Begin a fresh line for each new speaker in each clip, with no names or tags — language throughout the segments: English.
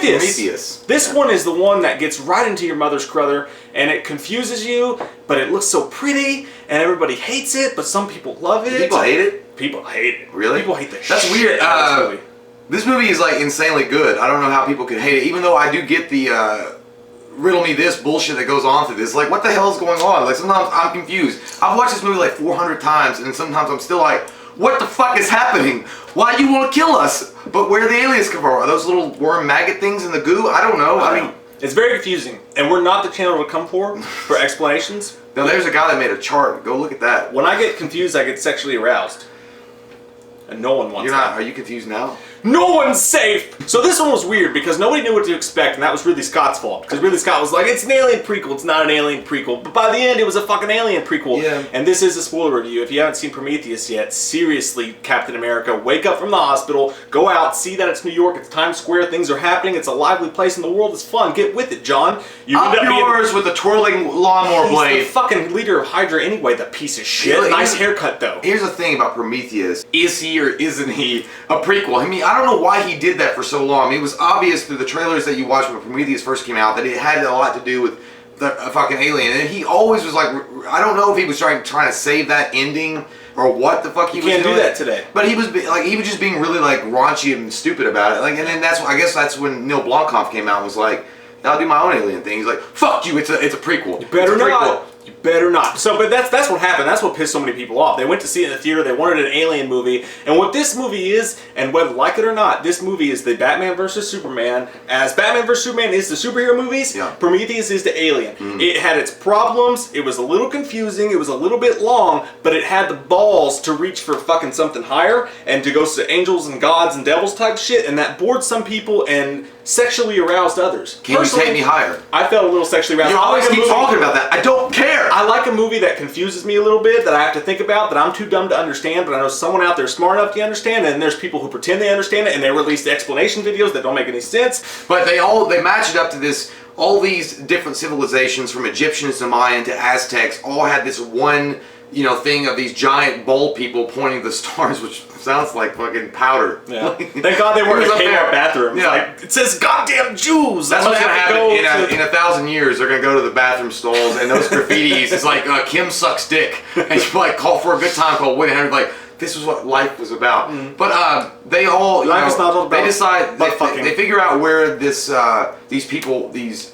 Prometheus.
This one is the one that gets right into your mother's crother, and it confuses you, but it looks so pretty, and everybody hates it, but some people love it.
People hate it?
People hate it.
Really?
People hate the shit.
That's weird. This movie is like insanely good. I don't know how people could hate it, even though I do get the riddle me this bullshit that goes on through this. Like, what the hell is going on? Like, sometimes I'm confused. I've watched this movie like 400 times, and sometimes I'm still like, what the fuck is happening? Why do you want to kill us? But where are the aliens come from? Are those little worm maggot things in the goo? I don't know. I mean,
it's very confusing, and we're not the channel to come for explanations.
Now, there's a guy that made a chart. Go look at that.
When I get confused, I get sexually aroused. And no one wants that.
Are you confused now?
No one's safe! So this one was weird because nobody knew what to expect, and that was Ridley Scott's fault. Because Ridley Scott was like, it's an alien prequel, it's not an alien prequel. But by the end, it was a fucking alien prequel.
Yeah.
And this is a spoiler review. If you haven't seen Prometheus yet, seriously, Captain America, wake up from the hospital, go out, see that it's New York, it's Times Square, things are happening, it's a lively place in the world, it's fun. Get with it, John.
You up yours with the twirling lawnmower blade.
He's the fucking leader of Hydra anyway, the piece of shit. Really? Nice haircut, though.
Here's the thing about Prometheus. Is he or isn't he a prequel? I mean, I don't know why he did that for so long. I mean, it was obvious through the trailers that you watched when Prometheus first came out that it had a lot to do with the fucking alien. And he always was like, I don't know if he was trying to save that ending or what the fuck he was doing.
You can't do that today.
But he was just being really like raunchy and stupid about it. Like, and then I guess that's when Neil Blomkamp came out and was like, I'll do my own alien thing. He's like, fuck you, it's a prequel.
You better not. You better not. So, but that's what happened. That's what pissed so many people off. They went to see it in the theater. They wanted an alien movie. And what this movie is, and whether like it or not, this movie is the Batman vs. Superman. As Batman vs. Superman is the superhero movies, Prometheus is the alien. It had its problems. It was a little confusing. It was a little bit long, but it had the balls to reach for fucking something higher and to go to angels and gods and devils type shit. And that bored some people and sexually aroused others.
Can you take me higher?
I felt a little sexually aroused.
You always keep talking about that. I don't care.
I like a movie that confuses me a little bit, that I have to think about, that I'm too dumb to understand, but I know someone out there smart enough to understand, and there's people who pretend they understand it, and they release the explanation videos that don't make any sense.
But they match it up to this, all these different civilizations, from Egyptians to Mayan to Aztecs, all had this one, thing of these giant bowl people pointing the stars, which sounds like fucking powder.
Yeah. Thank God they weren't in the Kmart bathroom.
Yeah.
Like, it says goddamn Jews.
That's what's going to happen in 1,000 years. They're going to go to the bathroom stalls, and those graffitis, it's like, Kim sucks dick. And you like call for a good time called Woody Henry, like, this is what life was about. But they all,
life is not all about
they decide, they figure out where these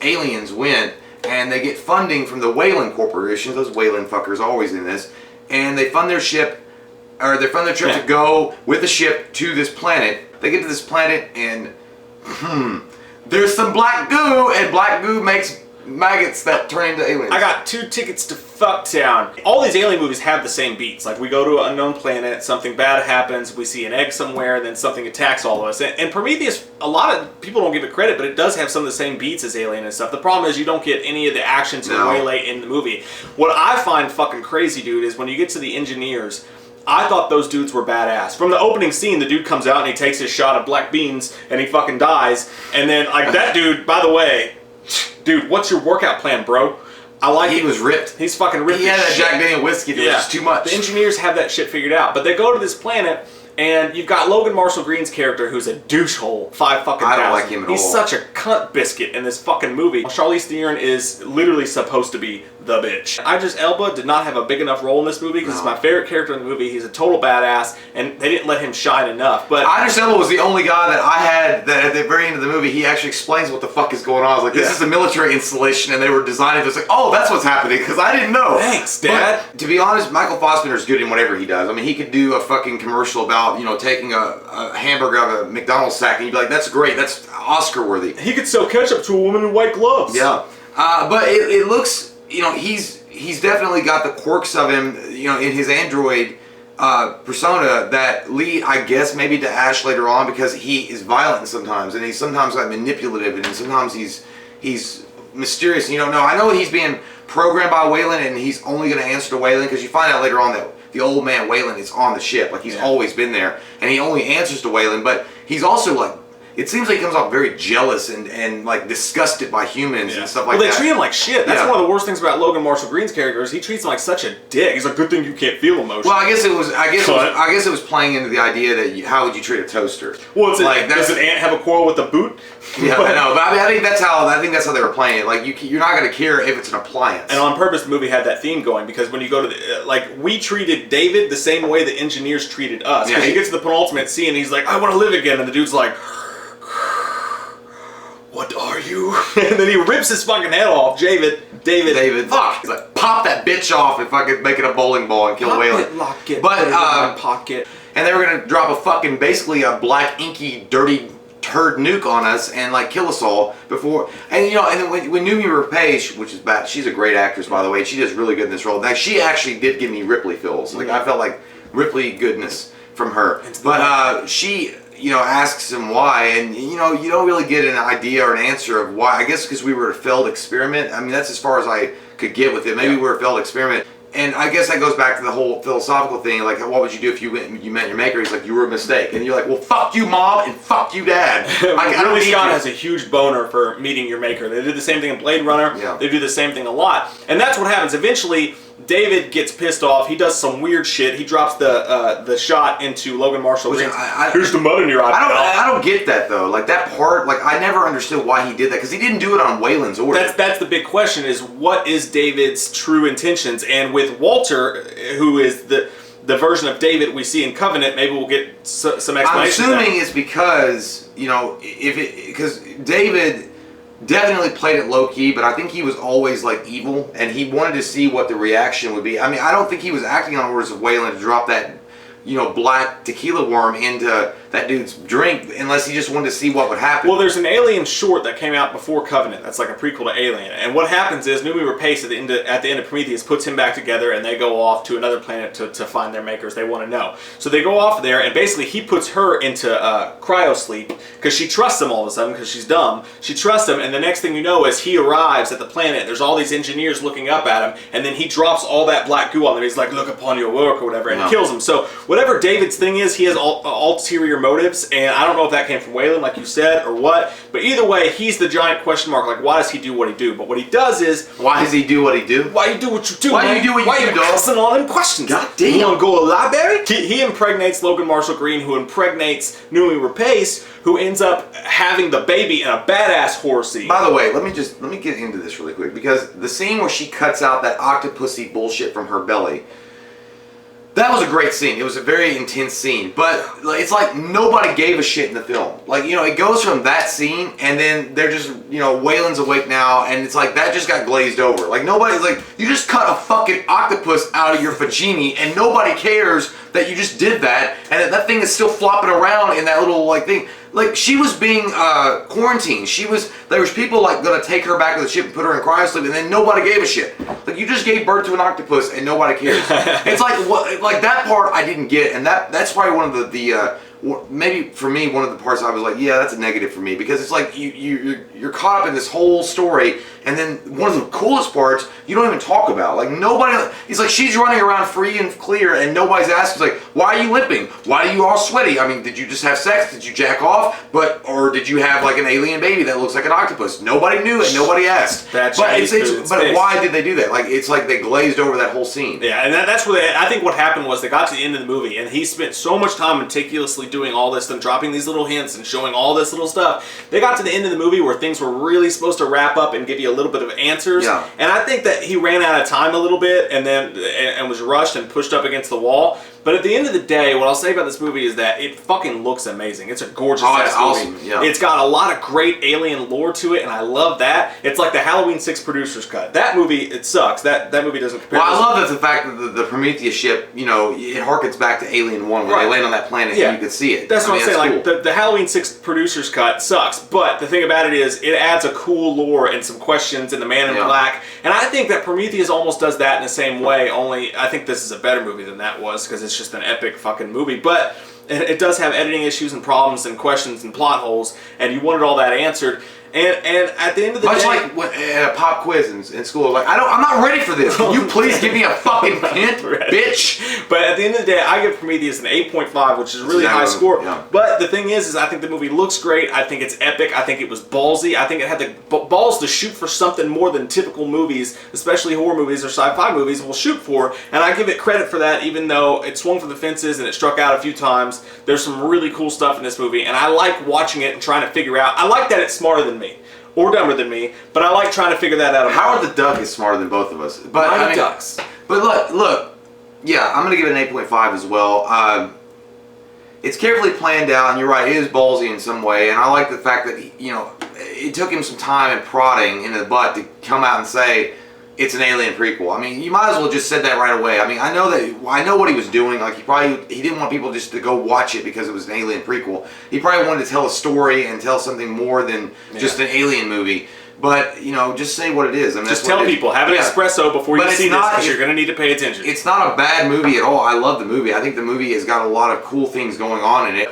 aliens went, and they get funding from the Weyland Corporation. Those Weyland fuckers always in this. And they fund their ship, or they fund their trip to go with the ship to this planet. They get to this planet, and there's some black goo, and black goo makes maggots that turn into aliens.
I got 2 tickets to Fucktown. All these alien movies have the same beats. Like, we go to an unknown planet, something bad happens, we see an egg somewhere, then something attacks all of us. And Prometheus, a lot of people don't give it credit, but it does have some of the same beats as Alien and stuff. The problem is you don't get any of the action till way late in the movie. What I find fucking crazy, dude, is when you get to the engineers, I thought those dudes were badass. From the opening scene, the dude comes out and he takes his shot of black beans and he fucking dies. And then, like, that dude, by the way, dude, what's your workout plan, bro? I like
He was ripped.
He's fucking ripped.
He had that Jack Daniel whiskey that was just too much.
The engineers have that shit figured out. But they go to this planet, and you've got Logan Marshall Green's character, who's a douchehole. 5,000.
I don't like him at all.
He's such a cunt biscuit in this fucking movie. Charlize Theron is literally supposed to be the bitch. Idris Elba did not have a big enough role in this movie because it's my favorite character in the movie. He's a total badass, and they didn't let him shine enough. But
Idris Elba was the only guy that I had that at the very end of the movie, he actually explains what the fuck is going on. I was like, this is a military installation, and they were designing it. It's like, oh, that's what's happening, because I didn't know.
Thanks, Dad.
But, to be honest, Michael Fassbender's good in whatever he does. I mean, he could do a fucking commercial about, taking a hamburger out of a McDonald's sack, and you'd be like, that's great, that's Oscar worthy.
He could sell ketchup to a woman in white gloves.
Yeah. But it looks, he's definitely got the quirks of him, in his android persona that lead, I guess, maybe to Ash later on, because he is violent sometimes, and he's sometimes like manipulative, and sometimes he's mysterious. You don't know. I know he's being programmed by Weyland, and he's only going to answer to Weyland, because you find out later on that the old man Weyland is on the ship, like he's always been there, and he only answers to Weyland. But he's also like, it seems like he comes off very jealous and like disgusted by humans and stuff like that.
Well, they treat him like shit. That's one of the worst things about Logan Marshall Green's character is he treats him like such a dick. He's like, good thing you can't feel emotion.
Well, I guess it was playing into the idea that how would you treat a toaster?
Well, it's like does an ant have a quarrel with a boot?
Yeah, I know, but I think that's how they were playing it. Like you're not going to care if it's an appliance.
And on purpose, the movie had that theme going because when you go to we treated David the same way the engineers treated us. Because he gets to the penultimate scene and he's like, I want to live again, and the dude's like, what are you? And then he rips his fucking head off. David,
fuck. He's like, pop that bitch off if I could make it a bowling ball and kill Waylon.
Lock it,
but
put it in my pocket.
And they were gonna drop a fucking basically a black inky dirty turd nuke on us and like kill us all before. And you know, and then when Noomi Rapace, which is bad, she's a great actress by the way. She does really good in this role. Like she actually did give me Ripley feels. Like I felt like Ripley goodness from her. But she, you know, asks him why, and you know, you don't really get an idea or an answer of why. I guess because we were a failed experiment. I mean, that's as far as I could get with it. Maybe we're a failed experiment. And I guess that goes back to the whole philosophical thing, like, what would you do if you met your maker? He's like, you were a mistake. And you're like, well, fuck you, Mom, and fuck you, Dad.
Ridley Scott has a huge boner for meeting your maker. They did the same thing in Blade Runner.
Yeah.
They do the same thing a lot. And that's what happens. Eventually, David gets pissed off. He does some weird shit. He drops the shot into Logan Marshall Green's. Here's the mud in your eye.
I don't get that, though. Like, that part, like, I never understood why he did that, because he didn't do it on Waylon's order.
That's the big question, is what is David's true intentions? And with Walter, who is the version of David we see in Covenant, maybe we'll get some explanation.
I'm assuming it's because, you know, because David definitely played it low-key, but I think he was always like evil, and he wanted to see what the reaction would be. I mean, I don't think he was acting on orders of Waylon to drop that, you know, black tequila worm into that dude's drink unless he just wanted to see what would happen.
Well, there's an Alien short that came out before Covenant. That's like a prequel to Alien. And what happens is Noomi Rapace at the end of Prometheus puts him back together, and they go off to another planet to find their makers. They want to know. So they go off there, and basically he puts her into cryosleep because she trusts him all of a sudden because she's dumb. She trusts him, and the next thing you know is he arrives at the planet. There's all these engineers looking up at him, and then he drops all that black goo on them. He's like, look upon your work or whatever, and he kills him. So whatever David's thing is, he has ulterior motives, and I don't know if that came from Waylon, like you said, or what. But either way, he's the giant question mark. Like, why does he do what he do? But what he does is,
why does he do what he do?
Why you do what you do?
Why
man?
you do what you
why
do,
you
dog?
asking all them questions?
God damn.
You want to go to the library? He impregnates Logan Marshall Green, who impregnates Noomi Rapace, who ends up having the baby in a badass horror scene.
By the way, let me get into this really quick, because the scene where she cuts out that octopusy bullshit from her belly, that was a great scene. It was a very intense scene, but it's like nobody gave a shit in the film. Like, you know, it goes from that scene, and then they're just, you know, Waylon's awake now, and it's like that just got glazed over. Like, nobody's like, you just cut a fucking octopus out of your vagina, and nobody cares that you just did that, and that thing is still flopping around in that little like thing. Like, she was being quarantined. There was people like gonna take her back to the ship and put her in cryosleep, and then nobody gave a shit. Like, you just gave birth to an octopus and nobody cares. It's like what, like that part I didn't get, and that's probably one of the maybe for me one of the parts I was like, yeah, that's a negative for me, because it's like you're caught up in this whole story, and then one of the coolest parts you don't even talk about. Like, nobody. It's like she's running around free and clear, and nobody's asking. It's like, why are you limping? Why are you all sweaty? I mean, did you just have sex? Did you jack off? Or did you have like an alien baby that looks like an octopus? Nobody knew and nobody asked. But why did they do that? Like, it's like they glazed over that whole scene.
Yeah, and that's where I think what happened was they got to the end of the movie, and he spent so much time meticulously doing all this and dropping these little hints and showing all this little stuff. They got to the end of the movie where things were really supposed to wrap up and give you a little bit of answers.
Yeah.
And I think that he ran out of time a little bit and was rushed and pushed up against the wall. But at the end of the day, what I'll say about this movie is that it fucking looks amazing. It's a gorgeous ass movie.
Awesome. Yeah.
It's got a lot of great alien lore to it, and I love that. It's like the Halloween 6 producer's cut. That movie, it sucks. That movie doesn't compare.
Well, I love that the fact that the Prometheus ship, you know, it harkens back to Alien 1 when they land on that planet and you can see it.
That's what I'm saying.
Cool.
Like, the Halloween 6 producer's cut sucks, but the thing about it is it adds a cool lore and some questions in the Man in Black, and I think that Prometheus almost does that in the same way, only I think this is a better movie than that was, because it's just an epic fucking movie. But it does have editing issues and problems and questions and plot holes, and you wanted all that answered. And at the end of the
Much
day,
like at a pop quiz in school, like I'm not ready for this. Can you please give me a fucking hint,
Right.
bitch?
But at the end of the day, I give Prometheus an 8.5, which is a really high score.
Yeah.
But the thing is I think the movie looks great. I think it's epic. I think it was ballsy. I think it had the balls to shoot for something more than typical movies, especially horror movies or sci-fi movies, will shoot for. And I give it credit for that, even though it swung for the fences and it struck out a few times. There's some really cool stuff in this movie, and I like watching it and trying to figure out. I like that it's smarter than me. Or dumber than me, but I like trying to figure that out.
Howard the Duck is smarter than both of us. But
I mean, ducks.
But look, yeah, I'm gonna give it an 8.5 as well. It's carefully planned out, and you're right, it is ballsy in some way. And I like the fact that it took him some time and prodding into the butt to come out and say it's an Alien prequel. I mean, you might as well just said that right away. I mean, I know what he was doing. Like he didn't want people just to go watch it because it was an Alien prequel. He probably wanted to tell a story and tell something more than just an Alien movie. But just say what it is. I mean,
just tell people, have an espresso before you see this, because you're going to need to pay attention.
It's not a bad movie at all. I love the movie. I think the movie has got a lot of cool things going on in it.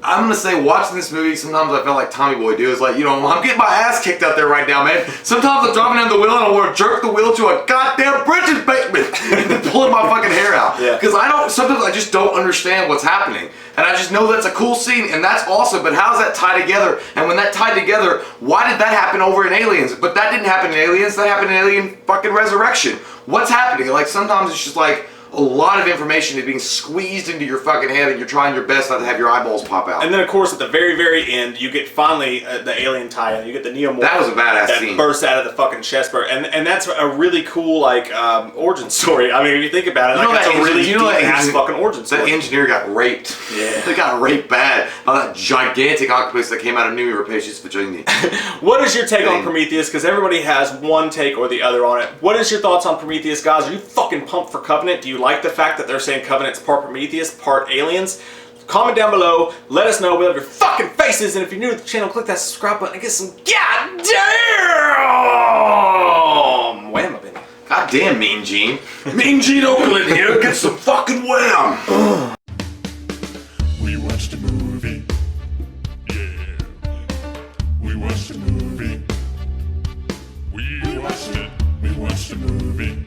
I'm gonna say, watching this movie, sometimes I felt like Tommy Boy do. It's like, I'm getting my ass kicked out there right now, man. Sometimes I'm driving down the wheel and I want to jerk the wheel to a goddamn bridges bateman and pulling my fucking hair out.
Yeah.
Because sometimes I just don't understand what's happening. And I just know that's a cool scene and that's awesome, but how does that tie together? And when that tied together, why did that happen over in Aliens? But that didn't happen in Aliens, that happened in Alien fucking Resurrection. What's happening? Like, sometimes it's just like, a lot of information is being squeezed into your fucking head and you're trying your best not to have your eyeballs pop out.
And then, of course, at the very, very end, you get finally the alien tie-in. You get the Neomorph.
That was a badass
that
scene.
Bursts out of the fucking chest burst. And that's a really cool, origin story. I mean, if you think about it, it's a really deep-ass fucking origin story.
That engineer got raped.
Yeah.
They got raped bad by that gigantic octopus that came out of New Rapacious vagina.
What is your take on Prometheus? Because everybody has one take or the other on it. What is your thoughts on Prometheus, guys? Are you fucking pumped for Covenant? Do you like the fact that they're saying Covenant's part Prometheus, part Aliens? Comment down below. Let us know. We love your fucking faces. And if you're new to the channel, click that subscribe button and get some goddamn wham up in it.
Goddamn, Mean Gene. Mean Gene Oakland here. Get some fucking wham.
We watched a movie. Yeah. We watched a movie. We watched it. We watched a movie.